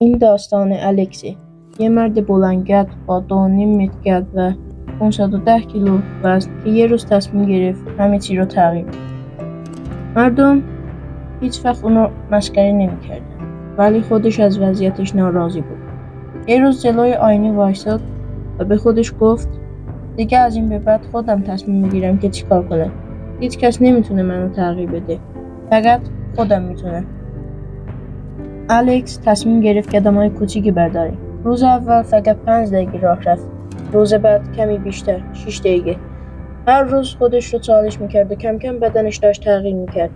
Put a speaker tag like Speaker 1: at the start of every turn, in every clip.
Speaker 1: این داستان الکسه، یه مرد بلندقد با 2.5 متر قد و 510 کیلو وزن که یه روز تصمیم گرفت همه چی رو تغییر بده. مردم هیچ وقت اونو مسخره نمی‌کردن، ولی خودش از وضعیتش ناراضی بود. یه روز جلوی آینه وایساد و به خودش گفت دیگه از این به بعد خودم تصمیم میگیرم که چیکار کنم. هیچ کس نمیتونه منو تغییر بده. فقط خودم میتونم. الکس تصمیم گرفت قدم‌های کوچیکی برداره. روز اول فقط 5 دقیقه راه رفت. روز بعد کمی بیشتر، 6 دقیقه. هر روز خودش رو چالش میکرد و کم کم بدنش داشت تغییر میکرد.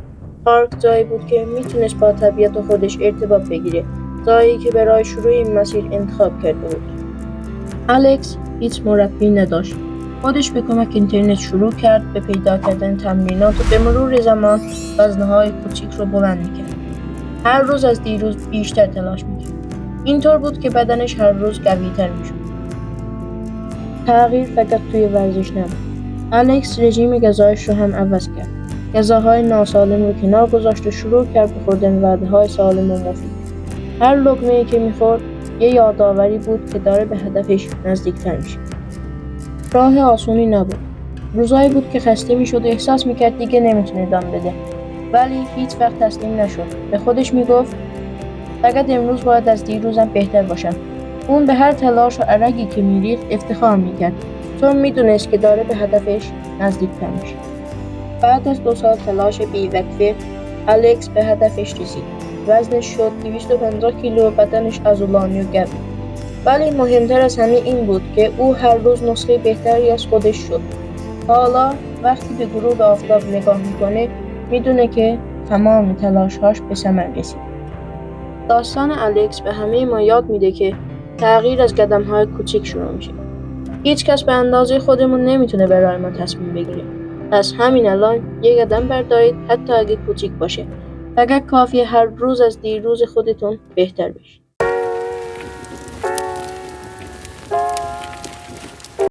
Speaker 1: پارک جایی بود که میتونست با طبیعت و خودش ارتباط بگیره. جایی که برای شروع این مسیر انتخاب کرده بود. الکس هیچ مربی نداشت. خودش به کمک اینترنت شروع کرد به پیدا کردن تمرینات و به مرور زمان وزنه‌های کوچیک رو بلند میکرد. هر روز از دیروز بیشتر تلاش میکرد. اینطور بود که بدنش هر روز قوی‌تر میشد. تغییر فقط توی ورزش نبود. الکس رژیم غذایش رو هم عوض کرد. غذاهای ناسالم رو کنار گذاشت و شروع کرد به خوردن وعده‌های سالم و مفید. هر لقمه‌ای که می‌خورد یه یادآوری بود که داره به هدفش نزدیک‌تر میشه. راه آسونی نبود. روزایی بود که خسته میشد و احساس میکرد دیگه نمیتونه ادامه بده. ولی هیچ وقت تسلیم نشد. به خودش میگفت فقط امروز باید از دیروزم بهتر باشم. اون به هر تلاش و عرقی که میریخت افتخار میکرد، چون میدونست که داره به هدفش نزدیکتر میشه. بعد از 2 سال تلاش بی‌وقفه، الکس به هدفش رسید. وزنش شد 250 کیلو و بدنش عضلانی و قوی. ولی مهمتر از همه این بود که او هر روز نسخه بهتری از خودش شد. حالا وقتی به غروب آفتاب نگاه میکنه میدونه که تمام تلاش‌هاش به ثمر رسید. داستان الکس به همه ما یاد میده که تغییر از قدم‌های کوچیک شروع میشه. هیچ کس به اندازه خودمون نمیتونه برای ما تصمیم بگیره. پس همین الان یه قدم بردارید، حتی اگه کوچیک باشه. فقط کافیه هر روز از دیروز خودتون بهتر بشید.